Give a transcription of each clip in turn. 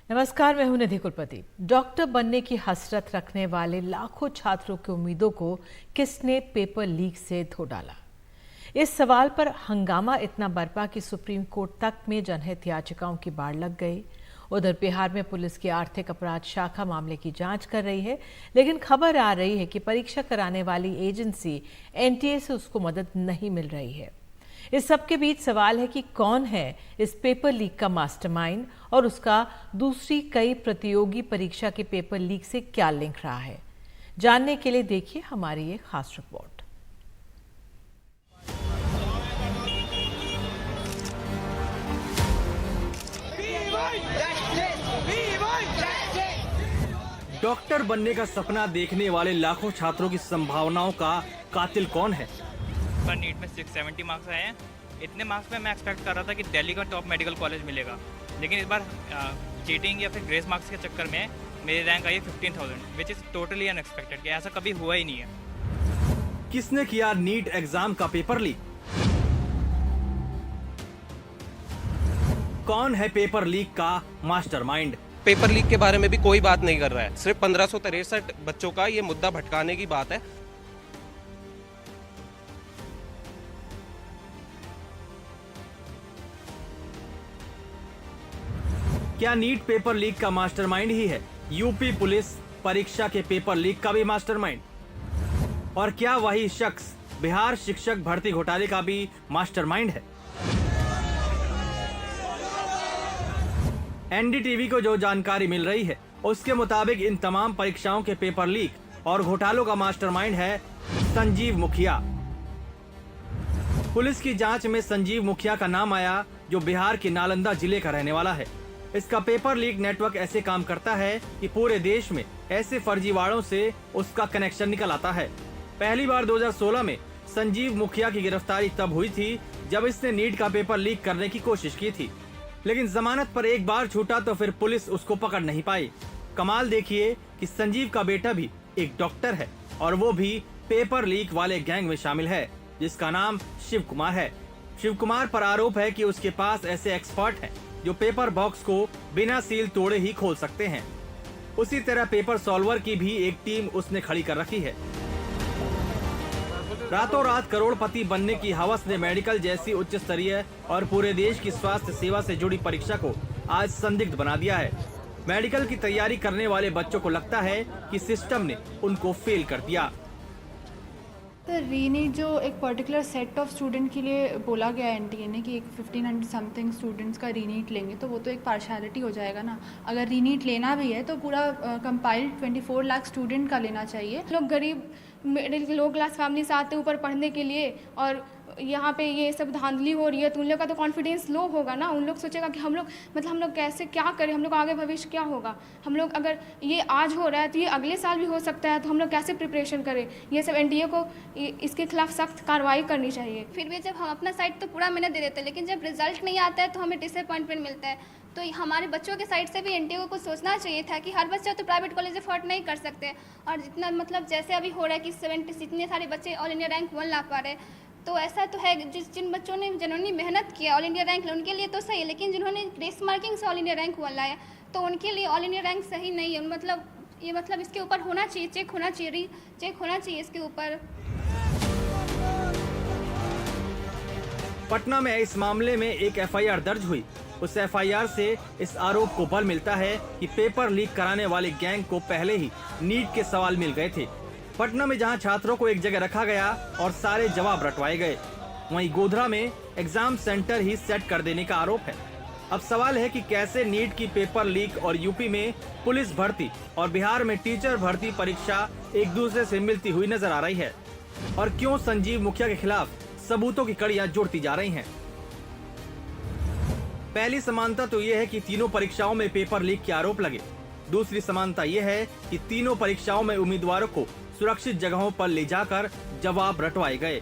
नमस्कार, मैं हूं निधि कुलपति। डॉक्टर बनने की हसरत रखने वाले लाखों छात्रों की उम्मीदों को किसने पेपर लीक से धो डाला? इस सवाल पर हंगामा इतना बरपा कि सुप्रीम कोर्ट तक में जनहित याचिकाओं की बाढ़ लग गई। उधर बिहार में पुलिस की आर्थिक अपराध शाखा मामले की जांच कर रही है, लेकिन खबर आ रही है कि परीक्षा कराने वाली एजेंसी एनटीए से उसको मदद नहीं मिल रही है। इस सब के बीच सवाल है कि कौन है इस पेपर लीक का मास्टरमाइंड और उसका दूसरी कई प्रतियोगी परीक्षा के पेपर लीक से क्या लिंक रहा है। जानने के लिए देखिए हमारी ये खास रिपोर्ट। डॉक्टर बनने का सपना देखने वाले लाखों छात्रों की संभावनाओं का कातिल कौन है? पर नीट में 670 मार्क्स आए हैं। इतने मार्क्स में मैं एक्सपेक्ट कर रहा था कि दिल्ली का टॉप मेडिकल कॉलेज मिलेगा, लेकिन इस बार चीटिंग या फिर ग्रेस मार्क्स के चक्कर में मेरी रैंक आई है 15,000, विच इज़ टोटली अनएक्सपेक्टेड कि ऐसा कभी हुआ ही नहीं है। किसने किया नीट एग्जाम का पेपर लीक? कौन है पेपर लीक का मास्टरमाइंड? पेपर लीक के बारे में भी कोई बात नहीं कर रहा है। सिर्फ 1563 बच्चों का ये मुद्दा भटकाने की बात है। क्या नीट पेपर लीक का मास्टरमाइंड ही है यूपी पुलिस परीक्षा के पेपर लीक का भी मास्टरमाइंड? और क्या वही शख्स बिहार शिक्षक भर्ती घोटाले का भी मास्टरमाइंड है? एनडीटीवी को जो जानकारी मिल रही है उसके मुताबिक इन तमाम परीक्षाओं के पेपर लीक और घोटालों का मास्टरमाइंड है संजीव मुखिया। पुलिस की जांच में संजीव मुखिया का नाम आया, जो बिहार के नालंदा जिले का रहने वाला है। इसका पेपर लीक नेटवर्क ऐसे काम करता है कि पूरे देश में ऐसे फर्जीवाड़ों से उसका कनेक्शन निकल आता है। पहली बार 2016 में संजीव मुखिया की गिरफ्तारी तब हुई थी जब इसने नीट का पेपर लीक करने की कोशिश की थी, लेकिन जमानत पर एक बार छूटा तो फिर पुलिस उसको पकड़ नहीं पाई। कमाल देखिए कि संजीव का बेटा भी एक डॉक्टर है और वो भी पेपर लीक वाले गैंग में शामिल है, जिसका नाम शिव कुमार है। शिव कुमार पर आरोप है कि उसके पास ऐसे एक्सपर्ट हैं जो पेपर बॉक्स को बिना सील तोड़े ही खोल सकते हैं। उसी तरह पेपर सॉल्वर की भी एक टीम उसने खड़ी कर रखी है। रातों रात करोड़पति बनने की हवस ने मेडिकल जैसी उच्च स्तरीय और पूरे देश की स्वास्थ्य सेवा से जुड़ी परीक्षा को आज संदिग्ध बना दिया है। मेडिकल की तैयारी करने वाले बच्चों को लगता है कि सिस्टम ने उनको फेल कर दिया। तो रीनीट जो एक पर्टिकुलर सेट ऑफ स्टूडेंट के लिए बोला गया है एनटीए ने कि एक 1500 समथिंग स्टूडेंट्स का रीनीट लेंगे, तो वो तो एक पार्शियलिटी हो जाएगा ना। अगर रीनीट लेना भी है तो पूरा कंपाइल्ड 24 लाख स्टूडेंट का लेना चाहिए। लोग गरीब लो क्लास फैमिली से आते ऊपर पढ़ने के लिए, और यहाँ पे ये सब धांधली हो रही है तो उन लोग का तो कॉन्फिडेंस लो होगा ना। उन लोग सोचेगा कि हम लोग कैसे क्या करें, हम लोग आगे भविष्य क्या होगा। हम लोग अगर ये आज हो रहा है तो ये अगले साल भी हो सकता है, तो हम लोग कैसे प्रिपरेशन करें। ये सब एनटीए को इसके खिलाफ सख्त कार्रवाई करनी चाहिए। फिर भी जब हम अपना साइड तो पूरा मेहनत दे देते हैं, लेकिन जब रिजल्ट नहीं आता है तो हमें डिसअपॉइंटमेंट मिलता है। तो हमारे बच्चों के साइड से भी एनटीए को कुछ सोचना चाहिए था कि हर बच्चा तो प्राइवेट कॉलेज अफोर्ड नहीं कर सकते, और जितना मतलब जैसे अभी हो रहा है कि 70 इतने सारे बच्चे ऑल इंडिया रैंक 1 ला पा रहे हैं, तो ऐसा तो है जिन बच्चों ने जिन्होंने मेहनत किया ऑल इंडिया रैंक उनके लिए तो सही है, लेकिन जिन्होंने ग्रेस मार्किंग से ऑल इंडिया रैंक 1 लाया तो उनके लिए ऑल इंडिया रैंक सही नहीं है। मतलब इसके ऊपर होना चाहिए, चेक होना चाहिए इसके ऊपर। पटना में इस मामले में एक एफआईआर दर्ज हुई। उस एफआईआर से इस आरोप को बल मिलता है कि पेपर लीक कराने वाले गैंग को पहले ही नीट के सवाल मिल गए थे। पटना में जहां छात्रों को एक जगह रखा गया और सारे जवाब रटवाए गए, वहीं गोधरा में एग्जाम सेंटर ही सेट कर देने का आरोप है। अब सवाल है कि कैसे नीट की पेपर लीक और यूपी में पुलिस भर्ती और बिहार में टीचर भर्ती परीक्षा एक दूसरे से मिलती हुई नजर आ रही है, और क्यों संजीव मुखिया के खिलाफ सबूतों की कड़ियां जोड़ती जा रही हैं। पहली समानता तो ये है कि तीनों परीक्षाओं में पेपर लीक के आरोप लगे। दूसरी समानता ये है कि तीनों परीक्षाओं में उम्मीदवारों को सुरक्षित जगहों पर ले जाकर जवाब रटवाए गए।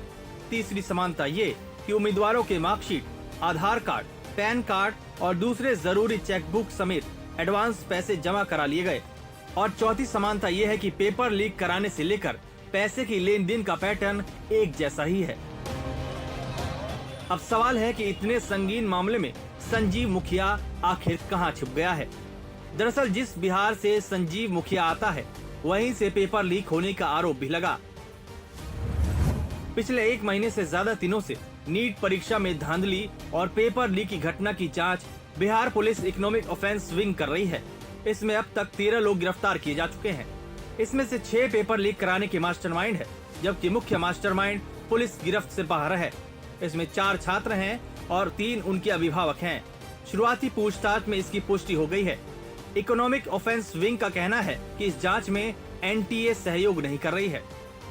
तीसरी समानता ये कि उम्मीदवारों के मार्कशीट, आधार कार्ड, पैन कार्ड और दूसरे जरूरी चेकबुक समेत एडवांस पैसे जमा करा लिए गए। और चौथी समानता ये है कि पेपर लीक कराने से लेकर पैसे की लेन देन का पैटर्न एक जैसा ही है। अब सवाल है कि इतने संगीन मामले में संजीव मुखिया आखिर कहां छिप गया है। दरअसल जिस बिहार से संजीव मुखिया आता है, वहीं से पेपर लीक होने का आरोप भी लगा। पिछले 1 महीने से ज्यादा दिनों से नीट परीक्षा में धांधली और पेपर लीक की घटना की जांच Bihar police economic offence wing कर रही है। इसमें अब तक 13 लोग गिरफ्तार किए जा चुके हैं। इसमें से 6 पेपर लीक कराने के मास्टरमाइंड है, जबकि मुख्य मास्टरमाइंड पुलिस गिरफ्त से बाहर है। इसमें 4 छात्र हैं और 3 उनके अभिभावक हैं। शुरुआती पूछताछ में इसकी पुष्टि हो गई है। इकोनॉमिक ऑफेंस विंग का कहना है कि इस जांच में एनटीए सहयोग नहीं कर रही है।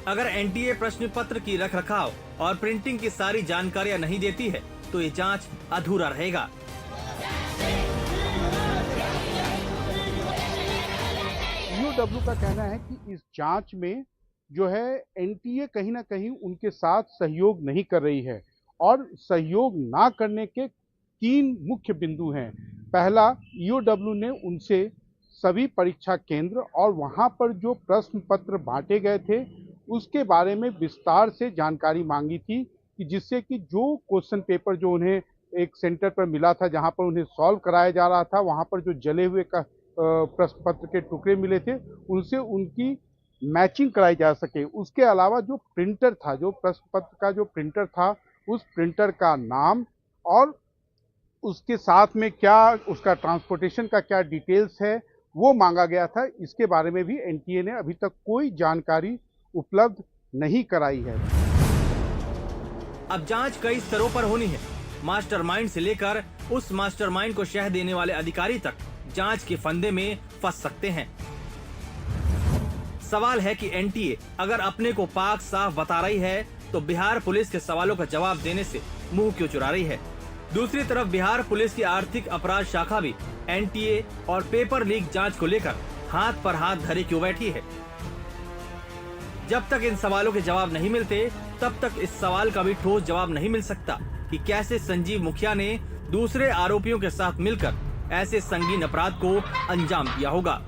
अगर एनटीए प्रश्न पत्र की रखरखाव और प्रिंटिंग की सारी जानकारियां नहीं देती है तो ये जांच अधूरा रहेगा। ईओडब्ल्यू का कहना है कि इस जांच में जो है एनटीए कहीं ना कहीं उनके साथ सहयोग नहीं कर रही है और सहयोग ना करने के 3 मुख्य बिंदु हैं। पहला, ईओडब्ल्यू ने उनसे सभी परीक्षा केंद्र और वहां पर जो प्रश्न पत्र बांटे गए थे उसके बारे में विस्तार से जानकारी मांगी थी कि जिससे कि जो क्वेश्चन पेपर जो उन्हें एक सेंटर पर मिला था जहां पर उन्हें सॉल्व कराया जा रहा था, वहां पर जो जले हुए का प्रश्न पत्र के टुकड़े मिले थे उनसे उनकी मैचिंग कराई जा सके। उसके अलावा जो प्रिंटर था, जो प्रश्न पत्र का जो प्रिंटर था, उस प्रिंटर का नाम और उसके साथ में क्या उसका ट्रांसपोर्टेशन का क्या डिटेल्स है वो मांगा गया था। इसके बारे में भी एनटीए ने अभी तक कोई जानकारी उपलब्ध नहीं कराई है। अब जांच कई स्तरों पर होनी है। मास्टरमाइंड से लेकर उस मास्टरमाइंड को शह देने वाले अधिकारी तक जांच के फंदे में फंस सकते हैं। सवाल है कि एनटीए अगर अपने को पाक साफ बता रही है तो बिहार पुलिस के सवालों का जवाब देने से मुंह क्यों चुरा रही है। दूसरी तरफ बिहार पुलिस की आर्थिक अपराध शाखा भी एनटीए और पेपर लीक जांच को लेकर हाथ पर हाथ धरे क्यों बैठी है। जब तक इन सवालों के जवाब नहीं मिलते तब तक इस सवाल का भी ठोस जवाब नहीं मिल सकता कि कैसे संजीव मुखिया ने दूसरे आरोपियों के साथ मिलकर ऐसे संगीन अपराध को अंजाम दिया होगा।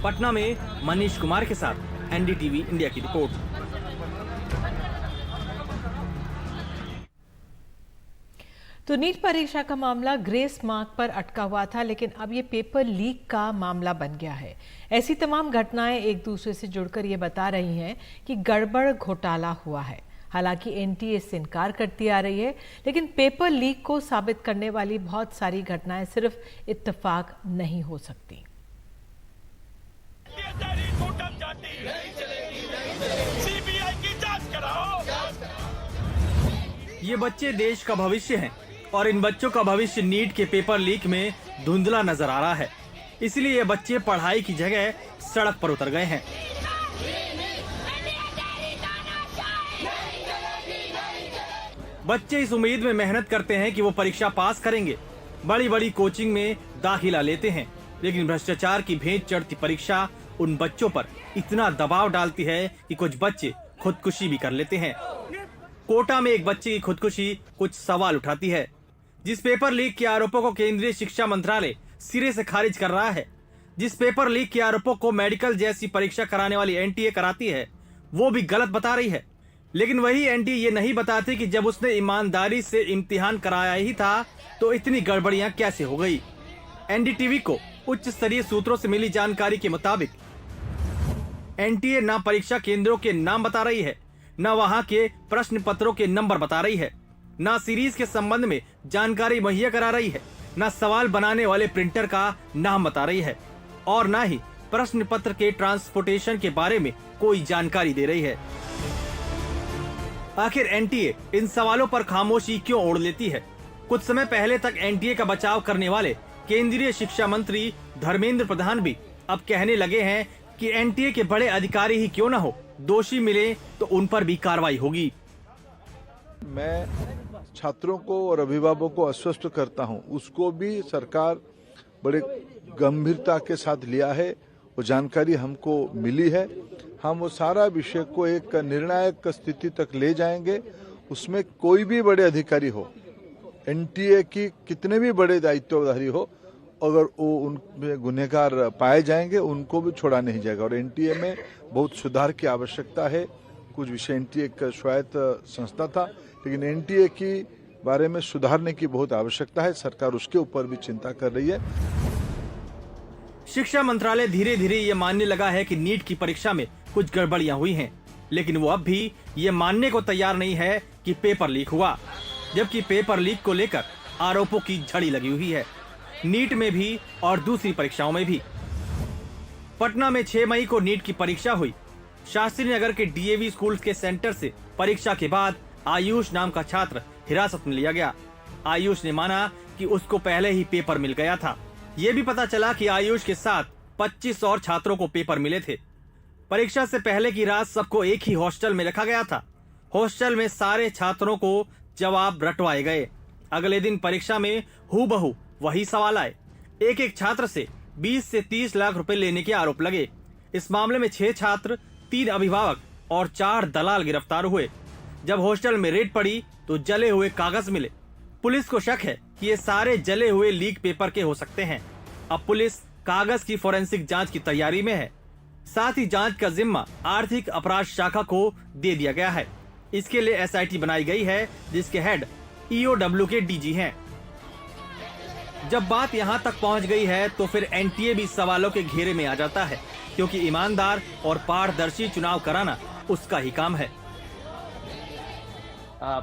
पटना में मनीष कुमार के साथ एनडीटीवी इंडिया की रिपोर्ट। तो नीट परीक्षा का मामला ग्रेस मार्क पर अटका हुआ था, लेकिन अब ये पेपर लीक का मामला बन गया है। ऐसी तमाम घटनाएं एक दूसरे से जुड़कर ये बता रही हैं कि गड़बड़ घोटाला हुआ है। हालांकि एनटीए इससे इनकार करती आ रही है, लेकिन पेपर लीक को साबित करने वाली बहुत सारी घटनाएं सिर्फ इत्तेफाक नहीं हो सकती। ये बच्चे देश का भविष्य हैं और इन बच्चों का भविष्य नीट के पेपर लीक में धुंधला नजर आ रहा है। इसलिए ये बच्चे पढ़ाई की जगह सड़क पर उतर गए हैं। बच्चे इस उम्मीद में मेहनत करते हैं कि वो परीक्षा पास करेंगे, बड़ी बड़ी कोचिंग में दाखिला लेते हैं, लेकिन भ्रष्टाचार की भेंट चढ़ती परीक्षा उन बच्चों पर इतना दबाव डालती है कि कुछ बच्चे खुदकुशी भी कर लेते हैं। कोटा में एक बच्चे की खुदकुशी कुछ सवाल उठाती है। जिस पेपर लीक के आरोपों को केंद्रीय शिक्षा मंत्रालय सिरे से खारिज कर रहा है, जिस पेपर लीक के आरोपों को मेडिकल जैसी परीक्षा कराने वाली एनटीए कराती है, वो भी गलत बता रही है। लेकिन वही एनटीए ये नहीं बताती कि जब उसने ईमानदारी से इम्तिहान कराया ही था तो इतनी गड़बड़ियां कैसे हो गई। एनडीटीवी को उच्च स्तरीय सूत्रों से मिली जानकारी के मुताबिक एनटीए ना परीक्षा केंद्रों के नाम बता रही है, न वहां के प्रश्न पत्रों के नंबर बता रही है, न सीरीज के संबंध में जानकारी मुहैया करा रही है, न सवाल बनाने वाले प्रिंटर का नाम बता रही है और न ही प्रश्न पत्र के ट्रांसपोर्टेशन के बारे में कोई जानकारी दे रही है। आखिर एनटीए इन सवालों पर खामोशी क्यों ओढ़ लेती है। कुछ समय पहले तक एनटीए का बचाव करने वाले केंद्रीय शिक्षा मंत्री धर्मेंद्र प्रधान भी अब कहने लगे हैं कि एनटीए के बड़े अधिकारी ही क्यों न हो, दोषी मिले तो उन पर भी कार्रवाई होगी। मैं छात्रों को और अभिभावकों को आश्वस्त करता हूं, उसको भी सरकार बड़े गंभीरता के साथ लिया है, वो जानकारी हमको मिली है। हम वो सारा विषय को एक निर्णायक स्थिति तक ले जाएंगे। उसमें कोई भी बड़े अधिकारी हो, एनटीए की कितने भी बड़े दायित्वधारी हो, अगर वो उनमें गुनहगार पाए जाएंगे उनको भी छोड़ा नहीं जाएगा। और एनटीए में बहुत सुधार की आवश्यकता है। कुछ विषय एनटीए एक स्वायत्त संस्था था, लेकिन एनटीए की बारे में सुधारने की बहुत आवश्यकता है। सरकार उसके ऊपर भी चिंता कर रही है। शिक्षा मंत्रालय धीरे धीरे ये मानने लगा है कि नीट की परीक्षा में कुछ गड़बड़ियां हुई हैं, लेकिन वो अब भी ये मानने को तैयार नहीं है कि पेपर लीक हुआ, जबकि पेपर लीक को लेकर आरोपों की झड़ी लगी हुई है, नीट में भी और दूसरी परीक्षाओं में भी। पटना में 6 मई को नीट की परीक्षा हुई। शास्त्री नगर के डीएवी स्कूल के सेंटर से परीक्षा के बाद आयुष नाम का छात्र हिरासत में लिया गया। आयुष ने माना कि उसको पहले ही पेपर मिल गया था। ये भी पता चला कि आयुष के साथ 25 और छात्रों को पेपर मिले थे। परीक्षा से पहले की रात सबको एक ही हॉस्टल में रखा गया था। हॉस्टल में सारे छात्रों को जवाब रटवाए गए। अगले दिन परीक्षा में हूबहू वही सवाल आए। एक छात्र से 20 से 30 लाख रुपए लेने के आरोप लगे। इस मामले में 6 छात्र, 3 अभिभावक और 4 दलाल गिरफ्तार हुए। जब हॉस्टल में रेड पड़ी तो जले हुए कागज मिले। पुलिस को शक है कि ये सारे जले हुए लीक पेपर के हो सकते हैं। अब पुलिस कागज की फोरेंसिक जांच की तैयारी में है। साथ ही जांच का जिम्मा आर्थिक अपराध शाखा को दे दिया गया है। इसके लिए एसआईटी बनाई गई है, जिसके हेड ईओडब्ल्यू के डीजी हैं। जब बात यहाँ तक पहुँच गई है तो फिर एनटीए भी सवालों के घेरे में आ जाता है, क्योंकि ईमानदार और पारदर्शी चुनाव कराना उसका ही काम है।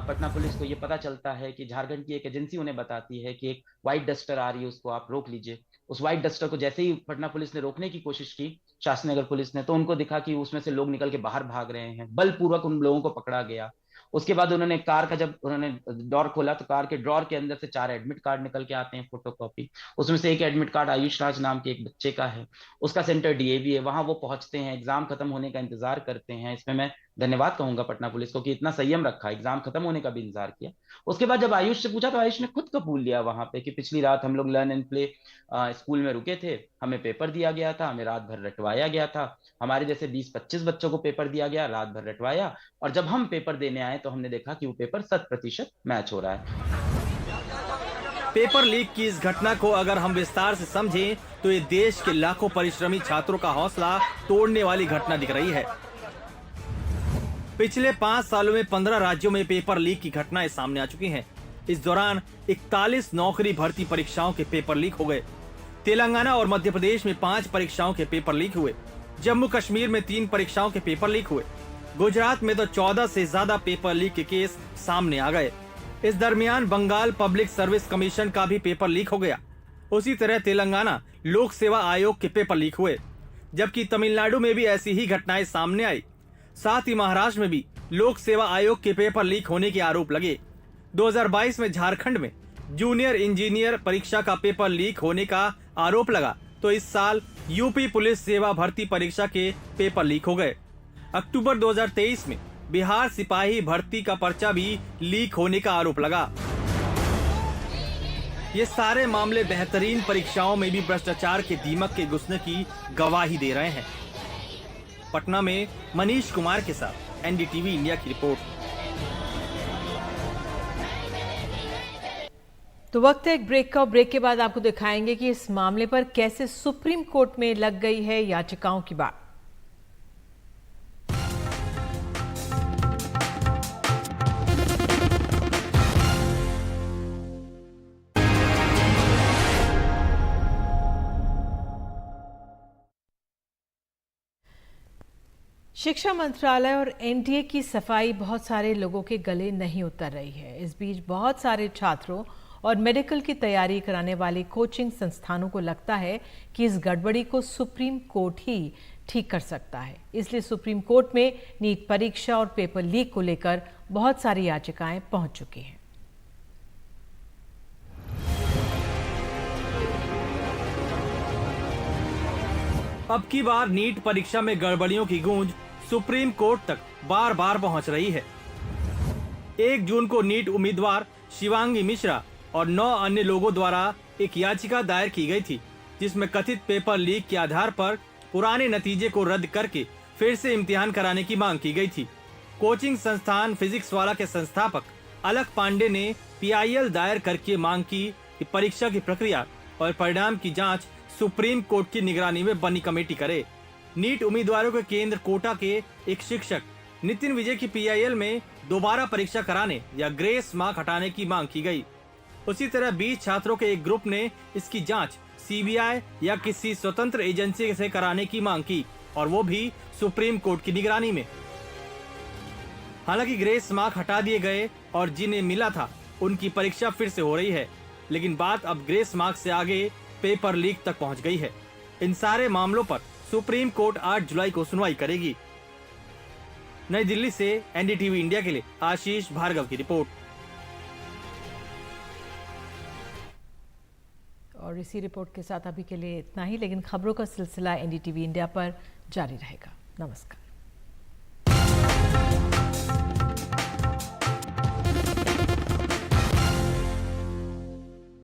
पटना पुलिस को ये पता चलता है कि झारखंड की एक एजेंसी उन्हें बताती है कि एक व्हाइट डस्टर आ रही है, उसको आप रोक लीजिए। उस व्हाइट डस्टर को जैसे ही पटना पुलिस ने रोकने की कोशिश की, शास्त्री नगर पुलिस ने, तो उनको दिखा कि उसमें से लोग निकल के बाहर भाग रहे हैं। बलपूर्वक उन लोगों को पकड़ा गया। उसके बाद उन्होंने कार का, जब उन्होंने ड्रॉर खोला तो कार के ड्रॉर के अंदर से 4 एडमिट कार्ड निकल के आते हैं, फोटोकॉपी। उसमें से एक एडमिट कार्ड आयुष राज नाम के एक बच्चे का है। उसका सेंटर डीएवी है। वहां वो पहुंचते हैं, एग्जाम खत्म होने का इंतजार करते हैं। इसमें मैं धन्यवाद कहूंगा पटना पुलिस को कि इतना संयम रखा, एग्जाम खत्म होने का भी इंतजार किया। उसके बाद जब आयुष से पूछा तो आयुष ने खुद कबूल लिया वहां पे कि पिछली रात हम लोग लर्न एंड प्ले स्कूल में रुके थे, हमें पेपर दिया गया था, हमें रात भर रटवाया गया था। हमारे जैसे 20-25 बच्चों को पेपर दिया गया, रात भर रटवाया, और जब हम पेपर देने आए तो हमने देखा कि वो पेपर 100% मैच हो रहा है। पेपर लीक की इस घटना को अगर हम विस्तार से समझें तो ये देश के लाखों परिश्रमी छात्रों का हौसला तोड़ने वाली घटना दिख रही है। पिछले 5 सालों में 15 राज्यों में पेपर लीक की घटनाएं सामने आ चुकी हैं। इस दौरान 41 नौकरी भर्ती परीक्षाओं के पेपर लीक हो गए। तेलंगाना और मध्य प्रदेश में 5 परीक्षाओं के पेपर लीक हुए। जम्मू कश्मीर में 3 परीक्षाओं के पेपर लीक हुए। गुजरात में तो 14 से ज्यादा पेपर लीक के केस सामने आ गए। इस दरमियान बंगाल पब्लिक सर्विस कमीशन का भी पेपर लीक हो गया। उसी तरह तेलंगाना लोक सेवा आयोग के पेपर लीक हुए, जबकि तमिलनाडु में भी ऐसी ही घटनाएं सामने आई। साथ ही महाराष्ट्र में भी लोक सेवा आयोग के पेपर लीक होने के आरोप लगे। 2022 में झारखंड में जूनियर इंजीनियर परीक्षा का पेपर लीक होने का आरोप लगा, तो इस साल यूपी पुलिस सेवा भर्ती परीक्षा के पेपर लीक हो गए। अक्टूबर 2023 में बिहार सिपाही भर्ती का पर्चा भी लीक होने का आरोप लगा। ये सारे मामले बेहतरीन परीक्षाओं में भी भ्रष्टाचार के दीमक के घुसने की गवाही दे रहे हैं। पटना में मनीष कुमार के साथ एनडीटीवी इंडिया की रिपोर्ट। तो वक्त है एक ब्रेक का। ब्रेक के बाद आपको दिखाएंगे कि इस मामले पर कैसे सुप्रीम कोर्ट में लग गई है याचिकाओं की बात। शिक्षा मंत्रालय और एनटीए की सफाई बहुत सारे लोगों के गले नहीं उतर रही है। इस बीच बहुत सारे छात्रों और मेडिकल की तैयारी कराने वाले कोचिंग संस्थानों को लगता है कि इस गड़बड़ी को सुप्रीम कोर्ट ही ठीक कर सकता है। इसलिए सुप्रीम कोर्ट में नीट परीक्षा और पेपर लीक को लेकर बहुत सारी याचिकाएं पहुंच चुकी हैं। अब की बार नीट परीक्षा में गड़बड़ियों की गूंज सुप्रीम कोर्ट तक बार बार पहुंच रही है। 1 जून को नीट उम्मीदवार शिवांगी मिश्रा और 9 अन्य लोगों द्वारा एक याचिका दायर की गई थी, जिसमें कथित पेपर लीक के आधार पर पुराने नतीजे को रद्द करके फिर से इम्तिहान कराने की मांग की गई थी। कोचिंग संस्थान फिजिक्स वाला के संस्थापक अलक पांडे ने पीआईएल दायर करके मांग की कि परीक्षा की प्रक्रिया और परिणाम की जांच सुप्रीम कोर्ट की निगरानी में बनी कमेटी करे। नीट उम्मीदवारों के केंद्र कोटा के एक शिक्षक नितिन विजय की पीआईएल में दोबारा परीक्षा कराने या ग्रेस मार्क हटाने की मांग की गई। उसी तरह 20 छात्रों के एक ग्रुप ने इसकी जांच सीबीआई या किसी स्वतंत्र एजेंसी से कराने की मांग की, और वो भी सुप्रीम कोर्ट की निगरानी में। हालांकि ग्रेस मार्क हटा दिए गए और जिन्हें मिला था उनकी परीक्षा फिर से हो रही है, लेकिन बात अब ग्रेस मार्क से आगे पेपर लीक तक पहुंच गई है। इन सारे मामलों पर सुप्रीम कोर्ट 8 जुलाई को सुनवाई करेगी। नई दिल्ली से एनडीटीवी इंडिया के लिए आशीष भार्गव की रिपोर्ट। और इसी रिपोर्ट के साथ अभी के लिए इतना ही, लेकिन खबरों का सिलसिला एनडीटीवी इंडिया पर जारी रहेगा। नमस्कार।